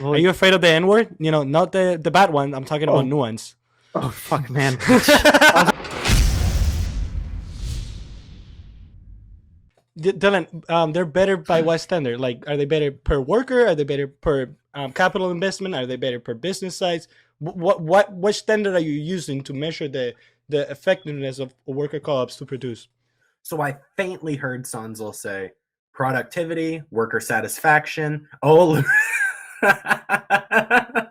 Are you afraid of the N word? You know, not the bad one. I'm talking about nuance. Oh fuck, man. Dylan, they're better by what standard? Like, are they better per worker? Are they better per capital investment? Are they better per business size? What standard are you using to measure the effectiveness of worker co-ops to produce? So I faintly heard Sondsol say productivity, worker satisfaction. Oh,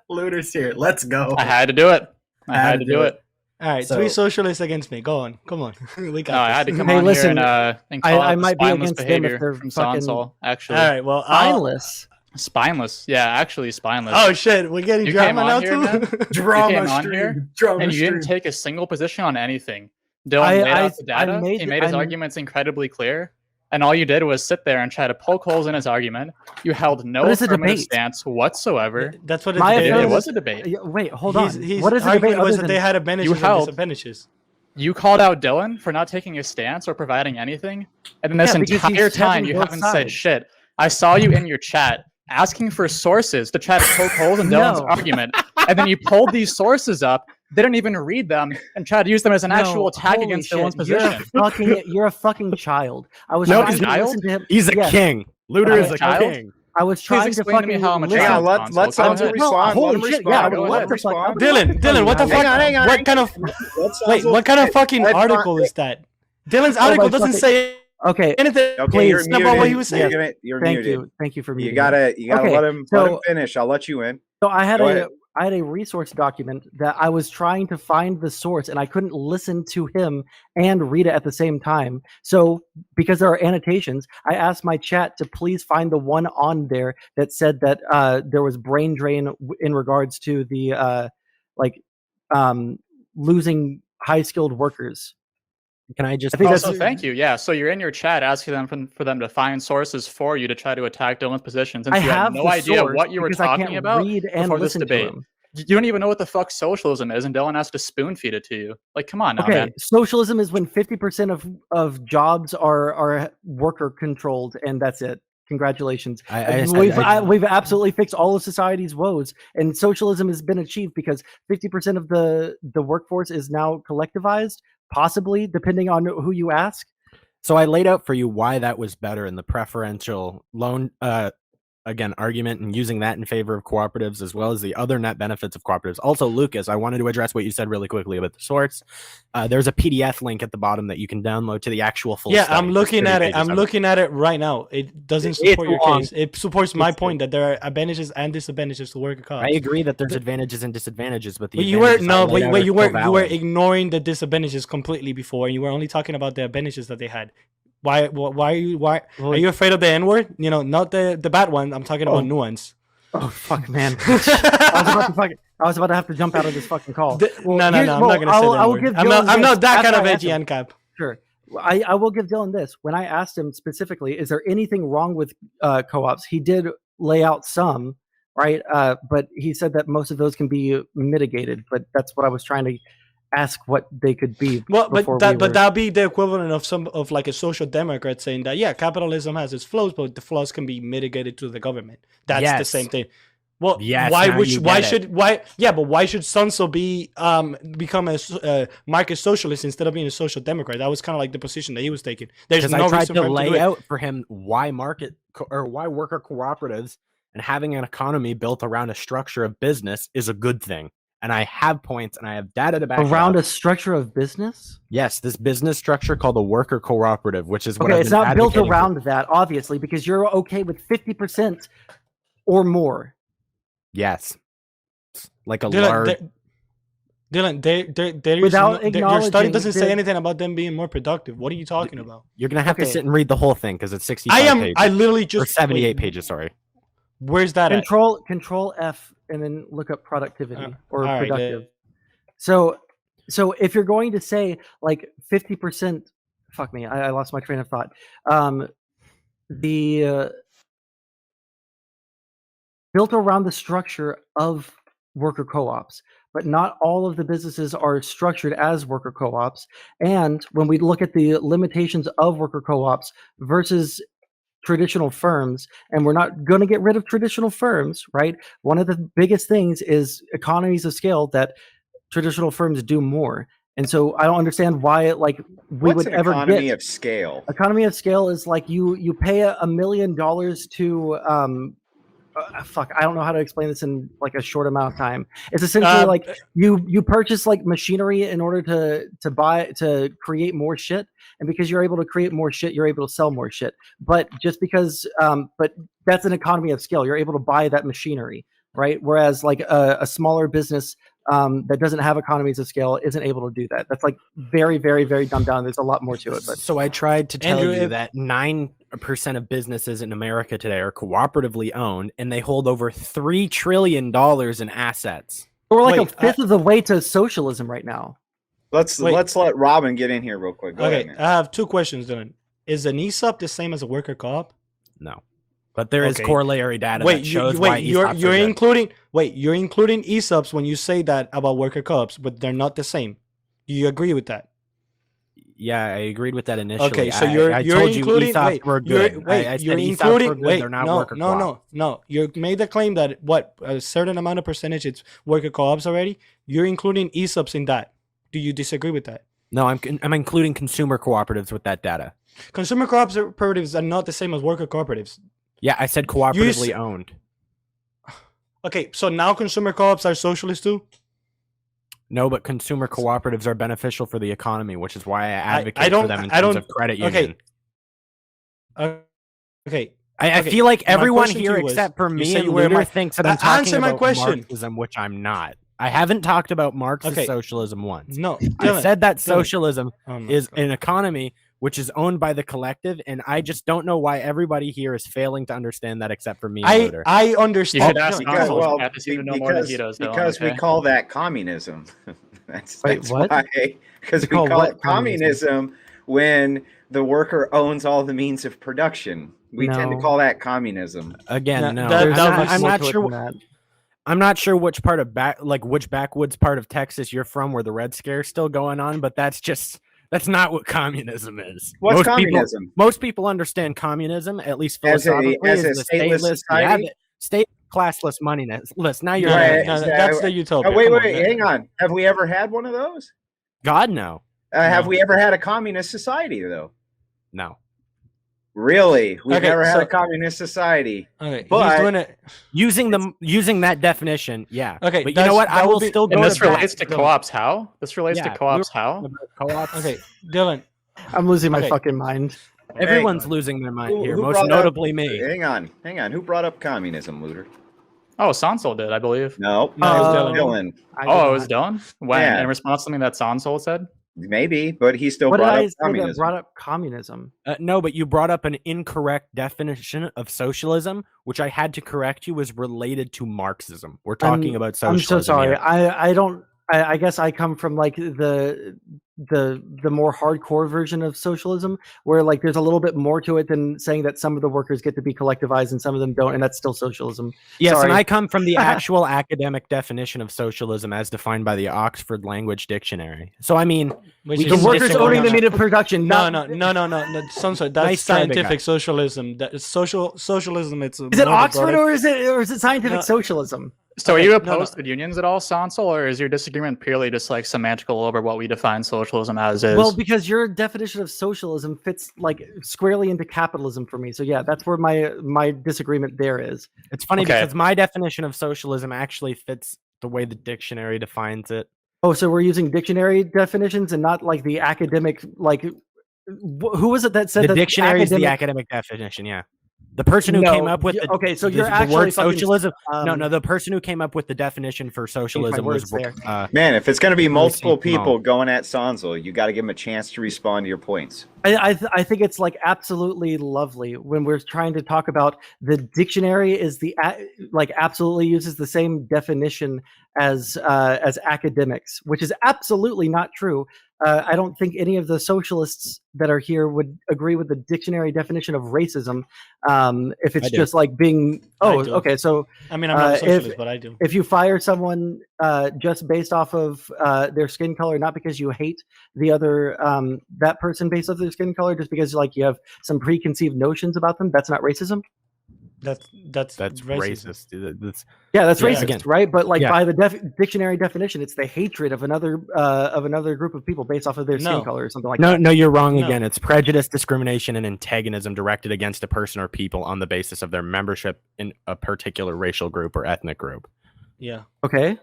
Looter's here. Let's go. I had to do it. I had to do it. All right, So- 3 socialists against me. Go on, come on. We got No, I this. had to come Hey, on listen, here and call I out the might be spineless against them if behavior they're from fucking- Sondsol, actually. All right, well, Spineless. Spineless. Yeah, actually spineless. Oh shit, we're getting You drama came now on here, too. man? Drama You came on stream. here, Drama and you stream. didn't take a single position on anything. Dylan laid out the data. He made his I'm- arguments incredibly clear. And all you did was sit there and try to poke holes in his argument. You held no But it's a affirmative debate. stance whatsoever. That's what My debate It affirmative- was a debate. Wait, hold on. His What is the argument debate was other that than they had advantages and held- disadvantages. You called out Dylan for not taking a stance or providing anything, and then this Yeah, because entire he's time having you both haven't said sides. shit. I saw you in your chat asking for sources to try to poke holes in Dylan's No. argument, and then you pulled these sources up, didn't even read them, and tried to use them as an actual attack holy against shit. Dylan's position. You're a fucking child. I was No, trying he's to a child? listen to him. He's a Yes, king. Looter I'm is a a child? king. I was Please trying to explain to fucking me how I'm a listen. Hang child. on, let Go Sondsol ahead. respond. Holy Let him shit, respond. yeah, Go what ahead. the fuck? Respond. Dylan, what the Hang fuck? on, hang on, What hang kind of wait? What kind of fucking Let article Son- is that? Dylan's Oh article my doesn't fucking- say Okay, anything. Okay, Please, you're it's muted. about what he was saying. You're thank muted. you. Thank you for You muting. gotta Okay, let him so- finish. I'll let you in. So I had Go ahead. I had a resource document that I was trying to find the source, and I couldn't listen to him and read it at the same time. So because there are annotations, I asked my chat to please find the one on there that said that there was brain drain in regards to the losing high skilled workers. Can I just? I think Also, that's thank you. Yeah, so you're in your chat asking them for them to find sources for you to try to attack Dylan's position, since I you had have no the idea source what you were because I talking can't about read and before this listen to debate. him. You don't even know what the fuck socialism is, and Dylan has to spoon feed it to you. Like, come on now, Okay, man. socialism is when 50% of jobs are worker controlled, and that's it. Congratulations. We've absolutely fixed all of society's woes, and socialism has been achieved because 50% of the workforce is now collectivized, possibly, depending on who you ask. So I laid out for you why that was better in the preferential loan argument, and using that in favor of cooperatives, as well as the other net benefits of cooperatives. Also, Lucas, I wanted to address what you said really quickly about the source. There's a PDF link at the bottom that you can download to the actual full Yeah, study. I'm looking at it. I'm pages. looking at it right now. It doesn't It's support your long. case. It supports my point that there are advantages and disadvantages to worker co-ops. I agree that there's advantages and disadvantages, but the But you were advantages I laid out are you still were valid. ignoring the disadvantages completely before, and you were only talking about the advantages that they had. Why are you afraid of the N word? You know, not the bad one. I'm talking about nuance. Oh fuck, man! I was about to have to jump out of this fucking call. No, I'm not gonna say that I will word. give I'm Dylan not this that kind after of I asked edgy him. and cap. Sure. I will give Dylan this. When I asked him specifically, is there anything wrong with co-ops? He did lay out some, right? But he said that most of those can be mitigated. But that's what I was trying to ask what they could be. Well, before but we were- that'd be the equivalent of like a social democrat saying that capitalism has its flaws, but the flaws can be mitigated to the government. That's the Yes. same thing. Well, Yes, why now would you why get it. should why yeah, but why should Sondsol be become a market socialist instead of being a social democrat? That was kind of like the position that he was taking. There's Because no I tried reason for to him to do lay it. out for him why why worker cooperatives and having an economy built around a structure of business is a good thing. And I have points and I have data to back it around up. a structure of business. Yes, this business structure called a worker cooperative, which is what Okay, I've it's been not built advocating for. around that, obviously, because you're okay with 50% or more. Yes, like a Dylan, large. there is Without your study acknowledging doesn't say the- anything about them being more productive. What are you talking about? You're gonna have to Okay. sit and read the whole thing because it's 65 pages. I literally just or 78 wait, pages. Sorry. Where's that at? Control F and then look up productivity or all right, productive. So if you're going to say like 50%, fuck me, I lost my train of thought. The built around the structure of worker co-ops, but not all of the businesses are structured as worker co-ops. And when we look at the limitations of worker co-ops versus traditional firms, and we're not going to get rid of traditional firms, right? One of the biggest things is economies of scale that traditional firms do more. And so I don't understand why we What's would an ever economy get of scale? economy of scale is like you pay $1 million to fuck, I don't know how to explain this in like a short amount of time. It's essentially like you purchase like machinery in order to create more shit, and because you're able to create more shit, you're able to sell more shit. But just because but that's an economy of scale. You're able to buy that machinery, right? Whereas like a smaller business that doesn't have economies of scale isn't able to do that. That's like very, very, very dumbed down. There's a lot more to it. But so I tried to tell Andrew, you that 9% of businesses in America today are cooperatively owned, and they hold over $3 trillion in assets. we're like a fifth of the way to socialism right now. Let's let Robin get in here real quick. Go ahead, man. I have two questions, Dylan. Is an ESOP the same as a worker co-op? No. But there is corollary data that shows wait, why ESOPs you're are good. including ESOPs when you say that about worker co-ops, but they're not the same. Do you agree with that? Yeah, I agreed with that initially. Okay, so I you're told including you ESOPs were good. I said ESOPs were good. They're not worker co-ops. No. You made the claim that a certain amount of percentage it's worker co-ops already. You're including ESOPs in that. Do you disagree with that? No, I'm including consumer cooperatives with that data. Consumer cooperatives are not the same as worker cooperatives. Yeah, I said cooperatively owned. Okay, so now consumer co-ops are socialist too? No, but consumer cooperatives are beneficial for the economy, which is why I advocate for them in terms of credit union. Okay. I feel like everyone here except for me and Lunar thinks that I'm talking about Marxism, which I'm not. I haven't talked about Marxist socialism once. No, I said that socialism is an economy which is owned by the collective, and I just don't know why everybody here is failing to understand that except for me and Lunar. I understand. Because we call that communism. That's what? why. Because we call it communism when the worker owns all the means of production. We tend to call that communism. Again, no. I'm not sure. I'm not sure which part of which backwoods part of Texas you're from where the Red Scare is still going on, but that's not what communism is. What's communism? Most people understand communism, at least philosophically, as a stateless society? State classless moneyless. Now you're that's the utopia. Wait, hang on. Have we ever had one of those? God, no. Have we ever had a communist society though? No. Really? We've never had a communist society. Okay, but he's doing it using that definition, yeah. Okay, but you know what? I will still go. And this relates to co-ops. How? This relates to co-ops. How? Co-ops. Okay, Dylan. I'm losing my fucking mind. Everyone's losing their mind here, most notably me. Hang on. Who brought up communism, Looter? Oh, Sondsol did, I believe. No, it was Dylan. Oh, it was Dylan? When? In response to something that Sondsol said? Maybe, but he still brought up communism. No, but you brought up an incorrect definition of socialism, which I had to correct you was related to Marxism. We're talking about socialism. I'm so sorry. Here. I don't. I guess I come from like the more hardcore version of socialism, where like there's a little bit more to it than saying that some of the workers get to be collectivized and some of them don't, and that's still socialism. Yes, sorry. And I come from the actual academic definition of socialism as defined by the Oxford Language Dictionary. So I mean, the workers owning the means of production. No. Sondsol, that's nice scientific socialism. That is socialism. Is it Oxford or is it scientific socialism? So are you opposed to unions at all, Sondsol, or is your disagreement purely just like semantical over what we define socialism as is? Well, because your definition of socialism fits like squarely into capitalism for me. So yeah, that's where my disagreement there is. It's funny because my definition of socialism actually fits the way the dictionary defines it. Oh, so we're using dictionary definitions and not like the academic, like who was it that said the dictionary is the academic definition? Yeah. The person who came up with the word socialism. The person who came up with the definition for socialism was man. If it's going to be multiple people going at Sondsol, you got to give them a chance to respond to your points. I think it's like absolutely lovely when we're trying to talk about the dictionary is absolutely uses the same definition as academics, which is absolutely not true. I don't think any of the socialists that are here would agree with the dictionary definition of racism. If it's just like being, okay, so I mean, I'm not a socialist, but I do. If you fire someone just based off of their skin color, not because you hate the other that person based off their skin color just because like you have some preconceived notions about them, that's not racism? That's racist. Yeah, that's Yeah, racist, again. right? But like Yeah. by the dictionary definition, it's the hatred of another group of people based off of their skin No. color or something like that. No, you're wrong No. again. It's prejudice, discrimination, and antagonism directed against a person or people on the basis of their membership in a particular racial group or ethnic group. Yeah. Okay.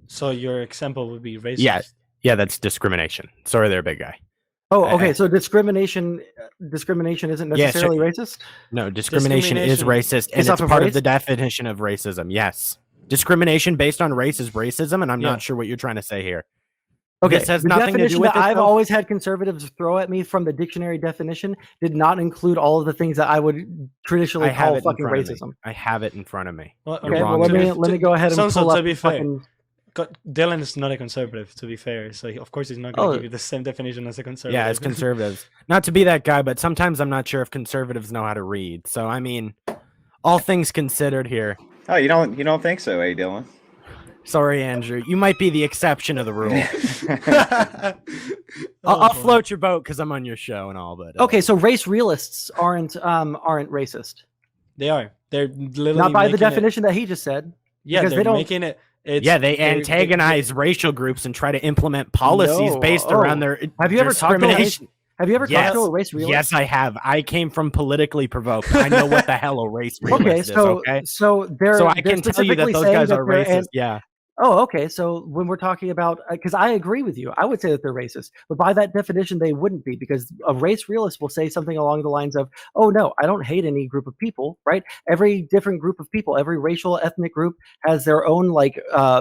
So your example would be racist. Yeah, that's discrimination. Sorry there, big guy. Oh, okay. So discrimination isn't necessarily racist? No, discrimination is racist, and Based off it's of part race? of the definition of racism. Yes. Discrimination based on race is racism, and I'm Yeah. not sure what you're trying to say here. Okay, This has the nothing to do definition with that this, I've though. always had conservatives throw at me from the dictionary definition did not include all of the things that I would traditionally I have call it in fucking front of me. racism. I have it in front of me. Well, You're Okay, wrong well there. let me go ahead and Sondsol, pull up to be the fair. fucking. Dylan is not a conservative, to be fair. So of course he's not going to give you the same definition as a conservative. Yeah, as conservatives. Not to be that guy, but sometimes I'm not sure if conservatives know how to read. So I mean, all things considered here. Oh, you don't think so, eh, Dylan? Sorry, Andrew. You might be the exception of the rule. I'll float your boat because I'm on your show and all, but Okay, so race realists aren't racist. They are. They're literally Not by the making it- definition that he just said. Yeah, because they're they don't- making it. It's, yeah, they antagonize racial groups and try to implement policies No. based Oh. around their Have you ever talked to a race? discrimination. Have you ever Yes. talked to a race realist? Yes, I have. I came from politically provoked. I know what the hell a race realist Okay, is. so Okay, so they're so I they're can tell you that specifically those saying guys that are they're racist. Yeah. Oh, okay. So when we're talking about, because I agree with you, I would say that they're racist, but by that definition, they wouldn't be, because a race realist will say something along the lines of, "Oh no, I don't hate any group of people." Right? Every different group of people, every racial ethnic group has their own like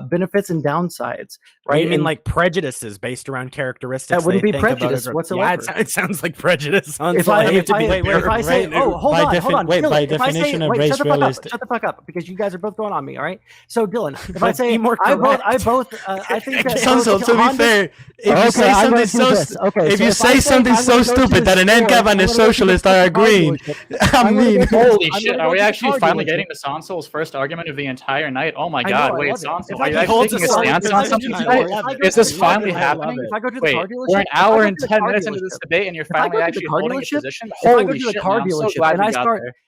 benefits and downsides. Right? Right? You mean And like prejudices based around characteristics? That wouldn't they be think about prejudice as a- whatsoever. Yeah, it sounds like prejudice. if I say, right, oh, hold by on, wait, Dylan, by if I say, definition of wait, race shut the fuck realist, up, shut the fuck up, because you guys are both going on me. All right. So Dylan, if I Let's say be more I think that Sondsol, to be Honda's- fair, if you Okay, say I'm something gonna do so this. Okay, if so you if I say say something I'm so gonna go to stupid the that an store, NCAP and I'm a gonna go to the socialist are car agreeing, dealership. I I'm gonna mean, go to- Holy I'm shit! gonna Are go we to the actually car finally dealership. getting to Sonsol's first argument of the entire night? Oh my I know, god! I Wait, love it. Sonsol, If are I you go actually to taking the a store- stance if on I go to something the tonight? store- if I go Is to this the- finally I love happening? it. If I go to the Wait, car dealership, we're an if I hour go and to the 10 car minutes into this dealership- debate, and you're if I go finally to the actually car holding a dealership- position. if I go Holy to the shit! car Man, I'm so dealership glad and you I got start, there.